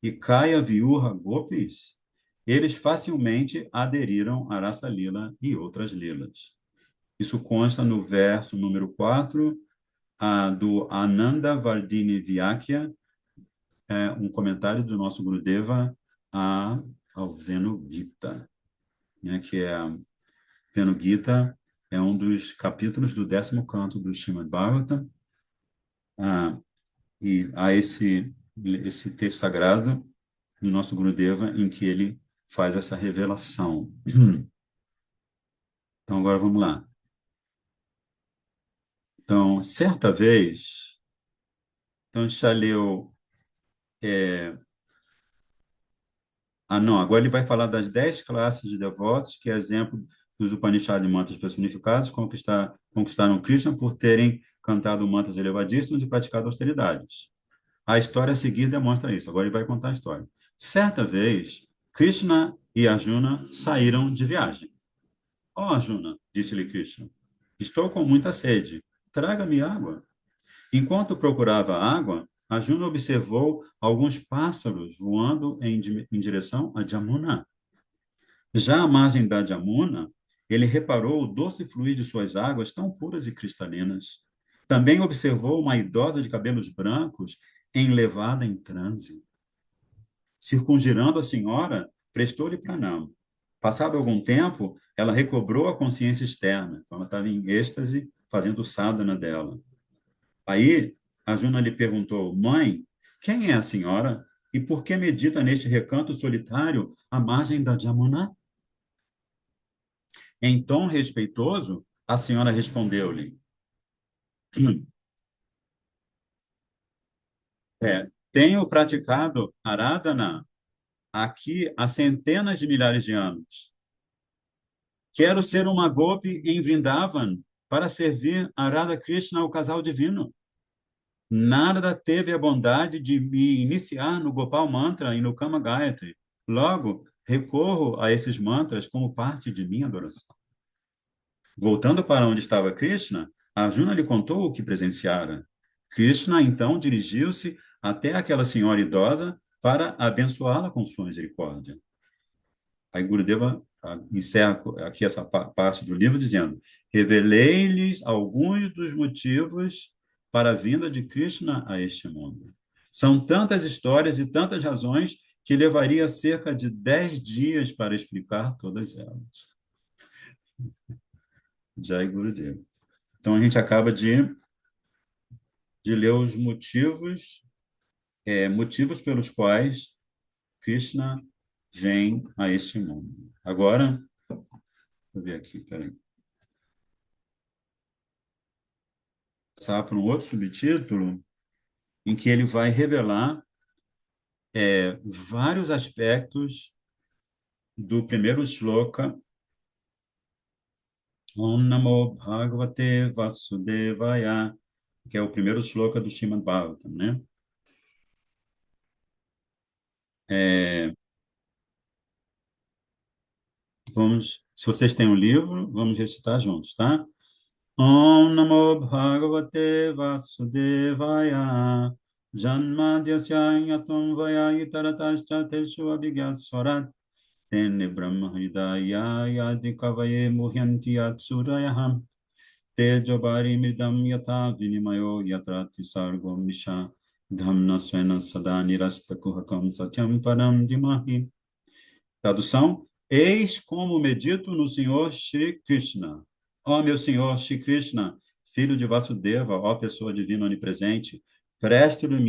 Speaker 1: e Kaya Viurra Gopis, eles facilmente aderiram a Rasa Lila e outras lilas. Isso consta no verso número 4 do Ananda Vardini Vyakya, um comentário do nosso Gurudeva ao Venu Gita, né, que é Venu Gita é um dos capítulos do 10º canto do Srimad Bhagavatam, e há esse texto sagrado do nosso Gurudeva em que ele faz essa revelação. Então, agora vamos lá. Então, certa vez, então a gente já leu. Não, agora ele vai falar das 10 classes de devotos, que é exemplo dos Upanishads de mantras personificados, conquistaram Krishna por terem cantado mantras elevadíssimos e praticado austeridades. A história a seguir demonstra isso. Agora ele vai contar a história. Certa vez, Krishna e Arjuna saíram de viagem. Arjuna, disse-lhe Krishna, estou com muita sede. Traga-me água. Enquanto procurava água, Arjuna observou alguns pássaros voando em direção a Jamuna. Já à margem da Jamuna, ele reparou o doce fluir de suas águas tão puras e cristalinas. Também observou uma idosa de cabelos brancos enlevada em transe. Circunvirando a senhora, prestou-lhe pranama. Passado algum tempo, ela recobrou a consciência externa. Então, ela estava em êxtase, fazendo sadhana dela. Aí, Arjuna lhe perguntou, mãe, quem é a senhora e por que medita neste recanto solitário à margem da Jamuna? Em tom respeitoso, a senhora respondeu-lhe, tenho praticado Aradhana aqui há centenas de milhares de anos. Quero ser uma gopi em Vrindavan para servir a Radha Krishna, o casal divino. Narada teve a bondade de me iniciar no Gopal Mantra e no Kama Gayatri. Logo, recorro a esses mantras como parte de minha adoração. Voltando para onde estava Krishna, Arjuna lhe contou o que presenciara. Krishna, então, dirigiu-se até aquela senhora idosa para abençoá-la com sua misericórdia. Aí Gurudeva encerra aqui essa parte do livro dizendo: revelei-lhes alguns dos motivos para a vinda de Krishna a este mundo. São tantas histórias e tantas razões que levaria cerca de 10 dias para explicar todas elas. Jai Gurudeva. Então, a gente acaba de ler os motivos pelos quais Krishna vem a este mundo. Agora, vou ver aqui, peraí. Passar para um outro subtítulo, em que ele vai revelar vários aspectos do primeiro shloka. Om Namo Bhagavate Vasudevaya, que é o primeiro shloka do Srimad Bhagavatam, né? Se vocês têm o livro, vamos recitar juntos, tá? Om Namo Bhagavate Vasudevaya Janmadhyasya Yatam Vaya Itaratascha Teshu Abhigyaswarat Tene Brahma Hridaya Yadikavaye Muhyanti Atsurayaham Tejobari Mridam Yata Vinimayo Yatrati Sargo Misha Dhamna Swena Sada Nirasta Kuhakam Satyam Param Dimahi. Tradução: eis como medito no Senhor Shri Krishna. Ó meu Senhor Shri Krishna, filho de Vasudeva, ó pessoa divina onipresente, presto-lhe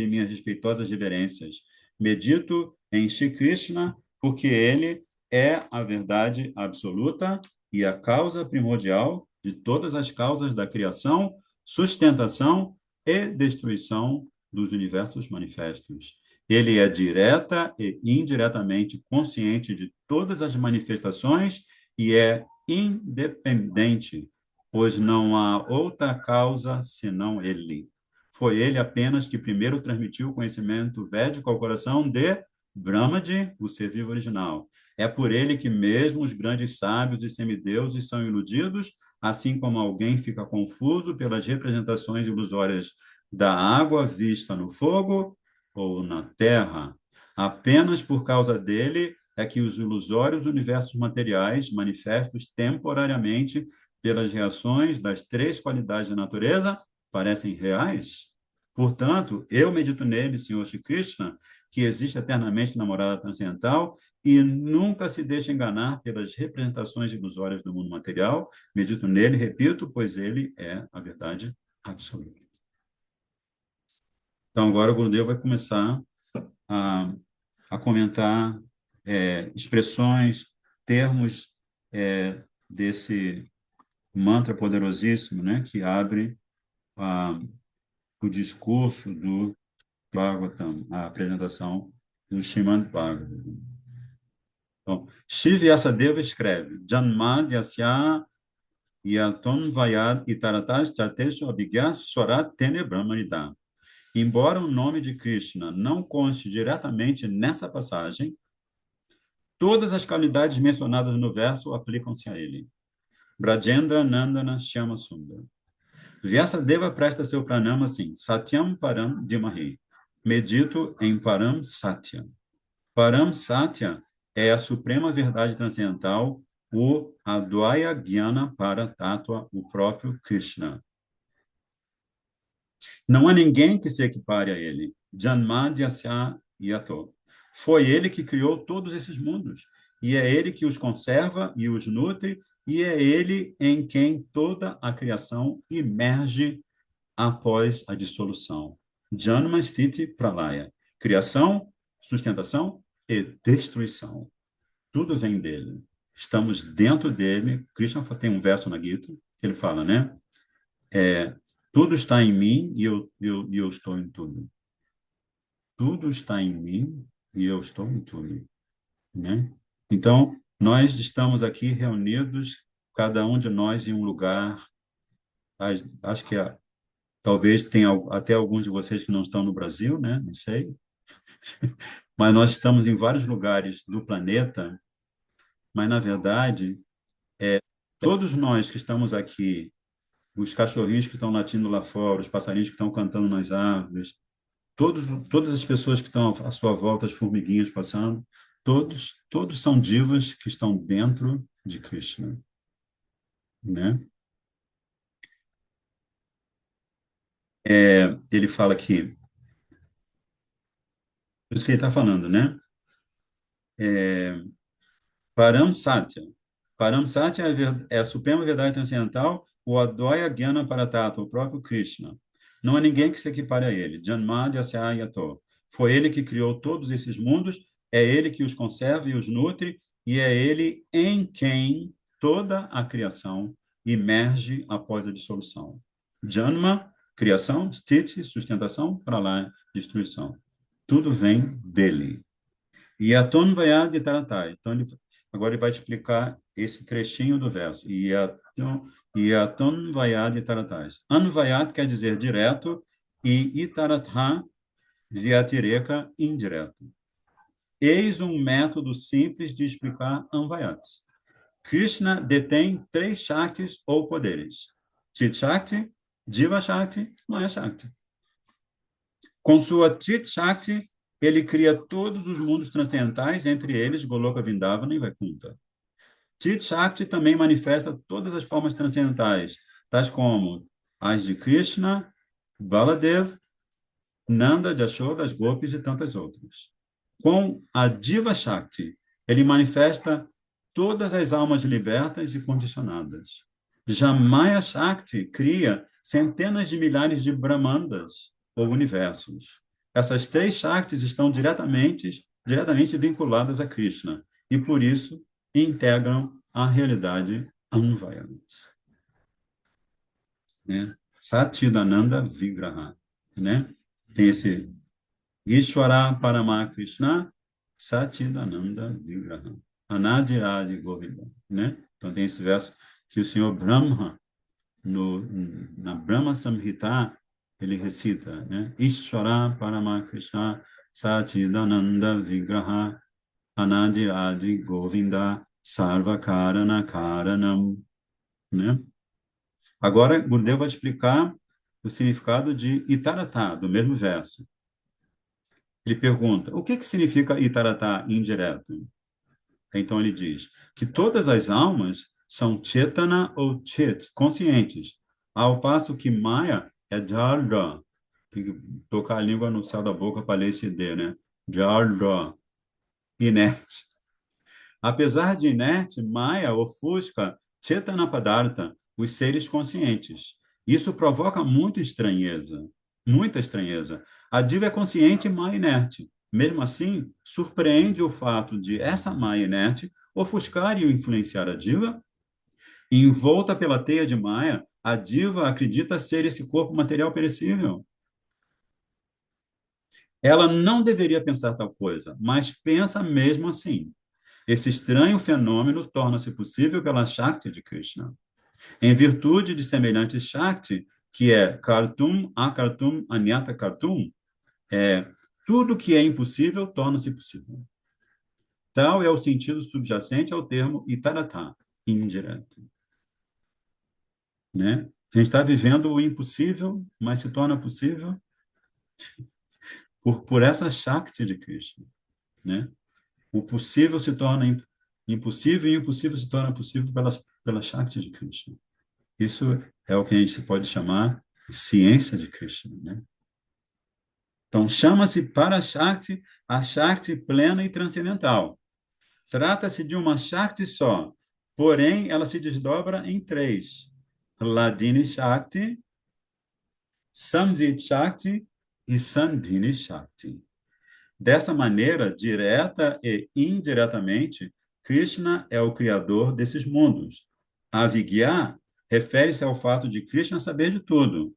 Speaker 1: minhas respeitosas reverências. Medito em Shri Krishna, porque ele é a verdade absoluta e a causa primordial de todas as causas da criação, sustentação e destruição dos universos manifestos. Ele é direta e indiretamente consciente de todas as manifestações e é independente, pois não há outra causa senão ele. Foi ele apenas que primeiro transmitiu o conhecimento védico ao coração de Brahmaji, o ser vivo original. É por ele que mesmo os grandes sábios e semideuses são iludidos, assim como alguém fica confuso pelas representações ilusórias da água vista no fogo ou na terra. Apenas por causa dele é que os ilusórios universos materiais, manifestos temporariamente pelas reações das três qualidades da natureza, parecem reais. Portanto, eu medito nele, Senhor Shri Krishna, que existe eternamente na morada transcendental e nunca se deixa enganar pelas representações ilusórias do mundo material. Medito nele, repito, pois ele é a verdade absoluta. Então, agora o Gurudev vai começar a, a comentar expressões, termos desse mantra poderosíssimo, né, que abre o discurso do Bhagavatam, a apresentação do Srimad Bhagavatam. Então, Shri Vyasadeva escreve: Janmadhyasya yaton vayad itaratas charteshu abhigyas swarat tene brahmanidam. Embora o nome de Krishna não conste diretamente nessa passagem, todas as qualidades mencionadas no verso aplicam-se a ele. Brajendra Nandana Shyama Sundar. Vyasadeva presta seu pranama assim: Satyam Param Dimahi. Medito em Param Satya. Param Satya é a suprema verdade transcendental, o Advaya Jnana para Tattva, o próprio Krishna. Não há ninguém que se equipare a ele. Janmadhyasya yato. Foi ele que criou todos esses mundos. E é ele que os conserva e os nutre, e é ele em quem toda a criação emerge após a dissolução. Janma Stiti Pralaya. Criação, sustentação e destruição. Tudo vem dele. Estamos dentro dele. Krishna tem um verso na Gita que ele fala, né? Tudo está em mim e eu estou em tudo. Tudo está em mim e eu estou em tudo, né? Então, nós estamos aqui reunidos, cada um de nós em um lugar. Acho que talvez tenha até alguns de vocês que não estão no Brasil, né? Não sei. Mas nós estamos em vários lugares do planeta, mas, na verdade, todos nós que estamos aqui, os cachorrinhos que estão latindo lá fora, os passarinhos que estão cantando nas árvores, todas as pessoas que estão à sua volta, as formiguinhas passando, todos são divas que estão dentro de Krishna, né? Ele fala aqui, isso que ele está falando, né? Param Satya. Param Satya é a suprema verdade transcendental, o Advaya Jnana Paratata, o próprio Krishna. Não há ninguém que se equipare a ele. Janmadhyasya Yato. Foi ele que criou todos esses mundos, é ele que os conserva e os nutre, e é ele em quem toda a criação emerge após a dissolução. Janma, criação, Stiti, sustentação, Pralaya, destruição. Tudo vem dele. Yaton Vayad Taratai. Então, agora ele vai explicar esse trechinho do verso. Yaton Vayad Taratais. Anvayad quer dizer direto e Itaratha Vyatireka indireto. Eis um método simples de explicar Anvayat. Krishna detém três Shaktis ou poderes. Chit Shakti, Jiva Shakti, Maya Shakti. Com sua Chit Shakti, ele cria todos os mundos transcendentais, entre eles Goloka, Vindavana e Vaikuntha. Chit Shakti também manifesta todas as formas transcendentais, tais como as de Krishna, Baladev, Nanda, Jashoda, as Gopis e tantas outras. Com a Diva Shakti, ele manifesta todas as almas libertas e condicionadas. Jamais a Shakti cria centenas de milhares de Brahmandas ou universos. Essas três Shaktis estão diretamente vinculadas a Krishna e, por isso, integram a realidade Anvayant. Né? Satchidananda Vigraha. Né? Tem esse Ishvara Paramakrishna Satchidananda Vigraha. Anadiradi Govinda. Né? Então, tem esse verso que o senhor Brahma no, na Brahma Samhita, ele recita, né? Ishvara Paramakrishna Satchidananda Vigraha Anadiradi Govinda Sarvakarana Karanam, né? Agora, Gurudev vai explicar o significado de Itaratá, do mesmo verso. Ele pergunta, o que significa Itaratá indireto? Então ele diz que todas as almas são Chetana ou Chit, conscientes, ao passo que Maya é Jara, que tocar a língua no céu da boca para ler esse D, né? Jara, inerte. Apesar de inerte, Maya ofusca Chetana Padartha, os seres conscientes. Isso provoca muita estranheza. A diva é consciente e Maya inerte. Mesmo assim, surpreende o fato de essa Maya inerte ofuscar e influenciar a diva. Envolta pela teia de Maya, a diva acredita ser esse corpo material perecível. Ela não deveria pensar tal coisa, mas pensa mesmo assim. Esse estranho fenômeno torna-se possível pela Shakti de Krishna. Em virtude de semelhante Shakti, que é Kartum, Akartum, Anyata Kartum, é, tudo que é impossível torna-se possível. Tal é o sentido subjacente ao termo Itaratá, indireto. Né? A gente está vivendo o impossível, mas se torna possível por essa Shakti de Krishna. Né? O possível se torna impossível e o impossível se torna possível pela Shakti de Krishna. Isso é o que a gente pode chamar de ciência de Krishna, né? Então, chama-se para Shakti a Shakti plena e transcendental. Trata-se de uma Shakti só, porém, ela se desdobra em três: Hladini Shakti, Samvit Shakti e Sandhini Shakti. Dessa maneira, direta e indiretamente, Krishna é o criador desses mundos. Avigya refere-se ao fato de Krishna saber de tudo.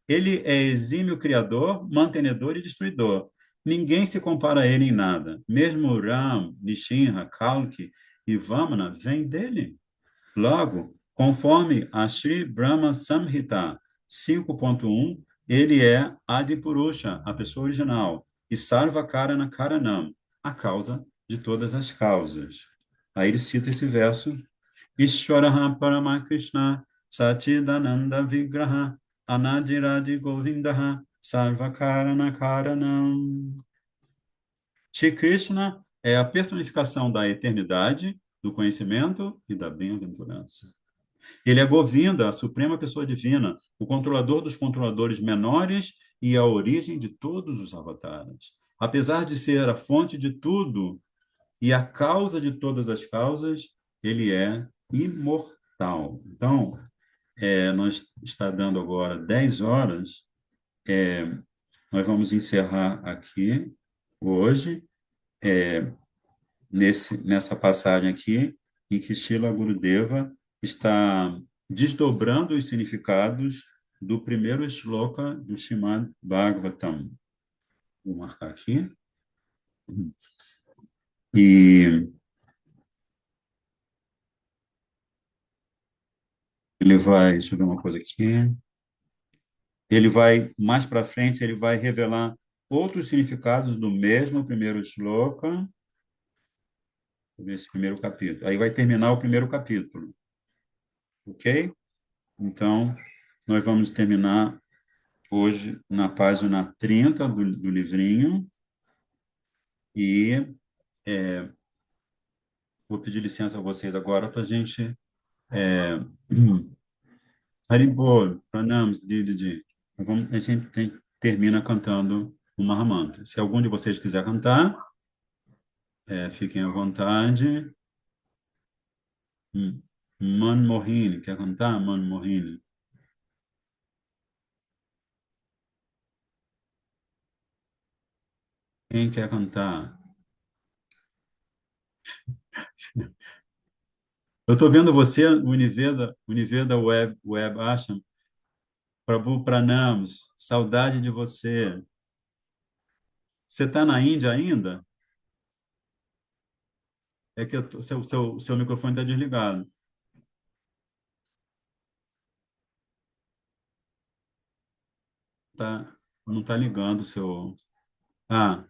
Speaker 1: Ele é exímio criador, mantenedor e destruidor. Ninguém se compara a ele em nada. Mesmo Ram, Nishinra, Kalki e Vamana vêm dele. Logo, conforme a Sri Brahma Samhita 5.1, ele é Adipurusha, a pessoa original, e Sarvakarana Karanam, a causa de todas as causas. Aí ele cita esse verso: Ishwaraha Paramakrishna Satchidananda Vigraha Anadiradi Govindaha Sarvakarana Karanam. Shri Krishna é a personificação da eternidade, do conhecimento e da bem-aventurança. Ele é Govinda, a suprema pessoa divina, o controlador dos controladores menores e a origem de todos os avatares. Apesar de ser a fonte de tudo e a causa de todas as causas, ele é imortal. Então, nós está dando agora 10 horas, nós vamos encerrar aqui hoje, nessa passagem aqui, em que Srila Gurudeva está desdobrando os significados do primeiro shloka do Srimad Bhagavatam. Vou marcar aqui. E ele vai, deixa eu ver uma coisa aqui. Ele vai, mais para frente, ele vai revelar outros significados do mesmo primeiro shloka, esse primeiro capítulo. Aí vai terminar o primeiro capítulo. Ok? Então, nós vamos terminar hoje na página 30 do livrinho e vou pedir licença a vocês agora para a gente... Haribol, Pranams, Didi. A gente termina cantando o Mahamantra. Se algum de vocês quiser cantar, fiquem à vontade. Manmohine, quer cantar? Manmohine. Quem quer cantar? Eu estou vendo você, Univeda Web Asham, Prabhu Pranams, saudade de você. Você está na Índia ainda? É que seu microfone está desligado. Tá, não está ligando o seu. Ah.